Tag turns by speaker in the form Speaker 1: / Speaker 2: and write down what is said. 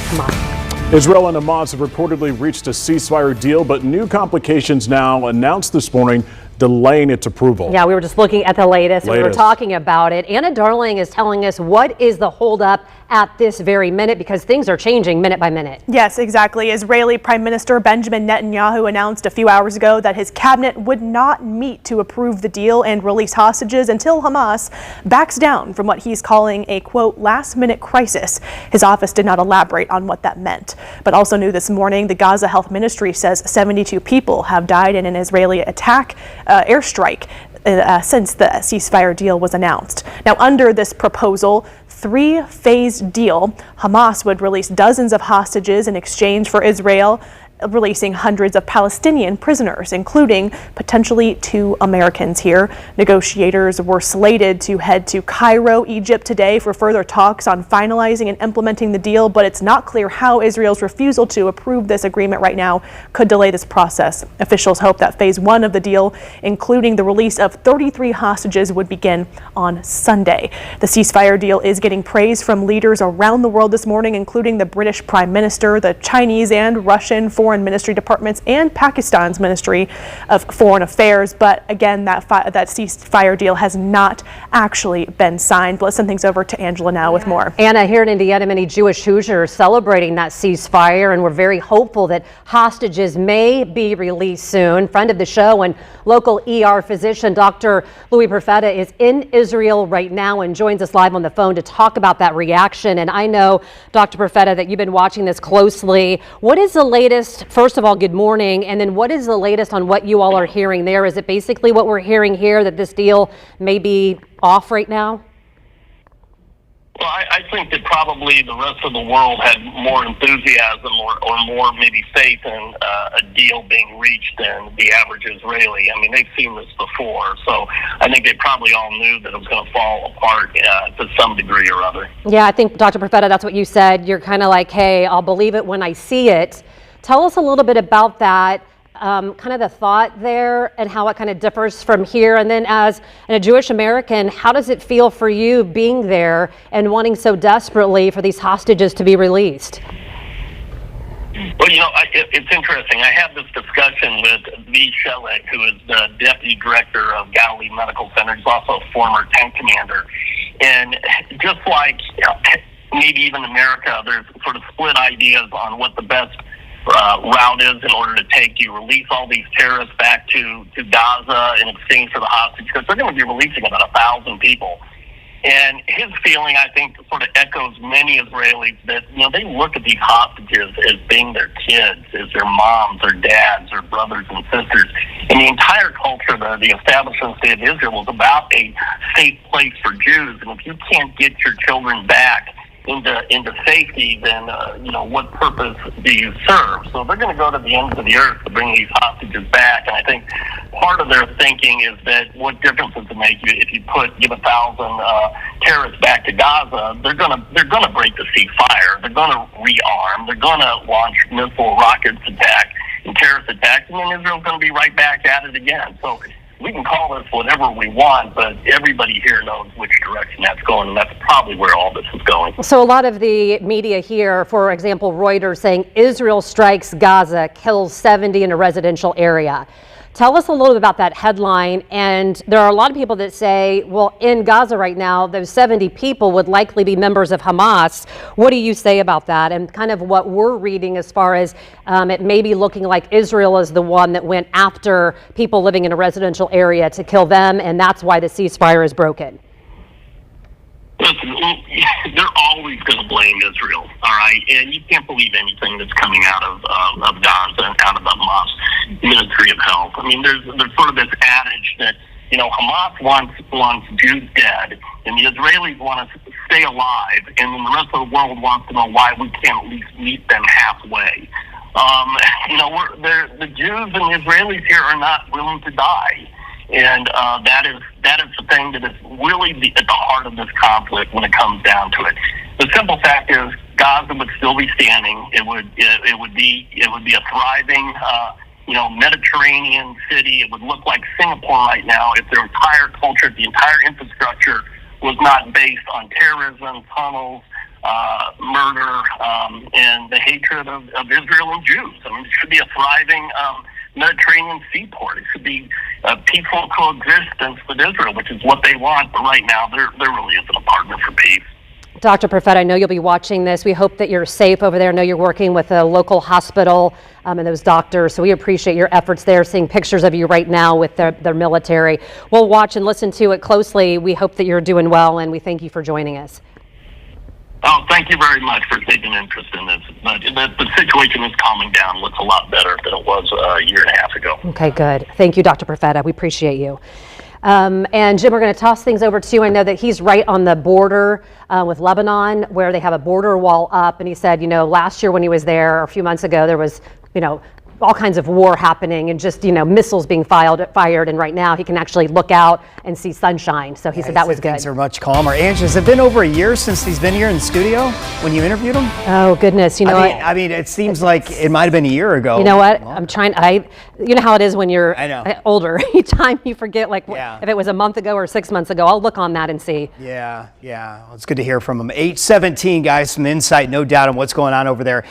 Speaker 1: Come on.
Speaker 2: Israel and Hamas have reportedly reached a ceasefire deal, but new complications now announced this morning, delaying its approval.
Speaker 1: Yeah, we were just looking at the latest. We were talking about it. Anna Darling is telling us what is the holdup at this very minute, because things are changing minute by minute.
Speaker 3: Yes, exactly. Israeli Prime Minister Benjamin Netanyahu announced a few hours ago that his cabinet would not meet to approve the deal and release hostages until Hamas backs down from what he's calling a, quote, last-minute crisis. His office did not elaborate on what that meant. But also new this morning, the Gaza Health Ministry says 72 people have died in an Israeli airstrike since the ceasefire deal was announced. Now, under this proposal, three-phase deal, Hamas would release dozens of hostages in exchange for Israel releasing hundreds of Palestinian prisoners, including potentially 2 Americans here. Negotiators were slated to head to Cairo, Egypt today for further talks on finalizing and implementing the deal, but it's not clear how Israel's refusal to approve this agreement right now could delay this process. Officials hope that phase 1 of the deal, including the release of 33 hostages, would begin on Sunday. The ceasefire deal is getting praise from leaders around the world this morning, including the British Prime Minister, the Chinese and Russian Foreign Ministry departments, and Pakistan's Ministry of Foreign Affairs. But again, that ceasefire deal has not actually been signed. But let's send things over to Angela now with more.
Speaker 1: Anna, here in Indiana, many Jewish Hoosiers are celebrating that ceasefire, and we're very hopeful that hostages may be released soon. Friend of the show and local ER physician, Dr. Louis Perfetta, is in Israel right now and joins us live on the phone to talk about that reaction. And I know, Dr. Perfetta, that you've been watching this closely. What is the latest? First of all, good morning. And then what is the latest on what you all are hearing there? Is it basically what we're hearing here, that this deal may be off right now?
Speaker 4: Well, I think that probably the rest of the world had more enthusiasm or more maybe faith in a deal being reached than the average Israeli. I mean, they've seen this before, so I think they probably all knew that it was going to fall apart to some degree or other.
Speaker 1: Yeah, I think, Dr. Perfetta, that's what you said. You're kind of like, hey, I'll believe it when I see it. Tell us a little bit about that, kind of the thought there and how it kind of differs from here. And then as a Jewish American, how does it feel for you being there and wanting so desperately for these hostages to be released?
Speaker 4: Well, you know, it's interesting. I had this discussion with V. Shelek, who is the deputy director of Galilee Medical Center. He's also a former tank commander. And just like maybe even America, there's sort of split ideas on what the best route is in order to take. You release all these terrorists back to Gaza in exchange for the hostage, because they're going to be releasing about 1,000 people. And his feeling, I think, sort of echoes many Israelis that, you know, they look at these hostages as being their kids, as their moms or dads or brothers and sisters. And the entire culture, the establishment state of Israel, was about a safe place for Jews. And if you can't get your children back into safety, then you know, what purpose do you serve? So they're going to go to the ends of the earth to bring these hostages back. And I think part of their thinking is that what difference does it make if you give 1,000 terrorists back to Gaza? They're going to break the ceasefire. They're going to rearm. They're going to launch missile rockets attack and terrorist attacks, and then Israel's going to be right back at it again. So we can call this whatever we want, but everybody here knows which direction that's going, and that's probably where all this is going.
Speaker 1: So a lot of the media here, for example, Reuters, saying Israel strikes Gaza, kills 70 in a residential area. Tell us a little bit about that headline. And there are a lot of people that say, well, in Gaza right now, those 70 people would likely be members of Hamas. What do you say about that? And kind of what we're reading as far as it may be looking like Israel is the one that went after people living in a residential area to kill them, and that's why the ceasefire is broken.
Speaker 4: Listen, they're always going to blame Israel, all right? And you can't believe anything that's coming out of Gaza and out of the Hamas Ministry of Health. I mean, there's sort of this adage that, you know, Hamas wants Jews dead, and the Israelis want to stay alive, and then the rest of the world wants to know why we can't at least meet them halfway. You know, the Jews and the Israelis here are not willing to die. And that is the thing that is really at the heart of this conflict when it comes down to it. The simple fact is Gaza would still be standing. It would be a thriving Mediterranean city. It would look like Singapore right now if their entire culture, the entire infrastructure was not based on terrorism, tunnels, murder, and the hatred of Israel and Jews. I mean, it should be a thriving Mediterranean seaport. It should be a peaceful coexistence with Israel, which is what they want. But right now, there really isn't a partner for peace.
Speaker 1: Dr. Perfett, I know you'll be watching this. We hope that you're safe over there. I know you're working with a local hospital and those doctors, so we appreciate your efforts there, seeing pictures of you right now with their military. We'll watch and listen to it closely. We hope that you're doing well, and we thank you for joining us.
Speaker 4: Oh, thank you very much for taking interest in this. The situation is calming down. Looks a lot better than it was a year and a half ago.
Speaker 1: Okay, good. Thank you, Dr. Perfetta. We appreciate you. And Jim, we're going to toss things over to you. I know that he's right on the border with Lebanon, where they have a border wall up. And he said, you know, last year when he was there, or a few months ago, there was, you know, all kinds of war happening and just, you know, missiles being fired. And right now he can actually look out and see sunshine. So he said that was good.
Speaker 5: Things are much calmer. Angela, has it been over a year since he's been here in the studio when you interviewed him?
Speaker 1: Oh, goodness. You know what?
Speaker 5: I mean, it seems like it might have been a year ago.
Speaker 1: You know what? You know how it is when you're older. Each time you forget, like, if it was a month ago or 6 months ago, I'll look on that and see.
Speaker 5: Yeah. Well, it's good to hear from him. 8:17, guys, some insight, no doubt, on what's going on over there.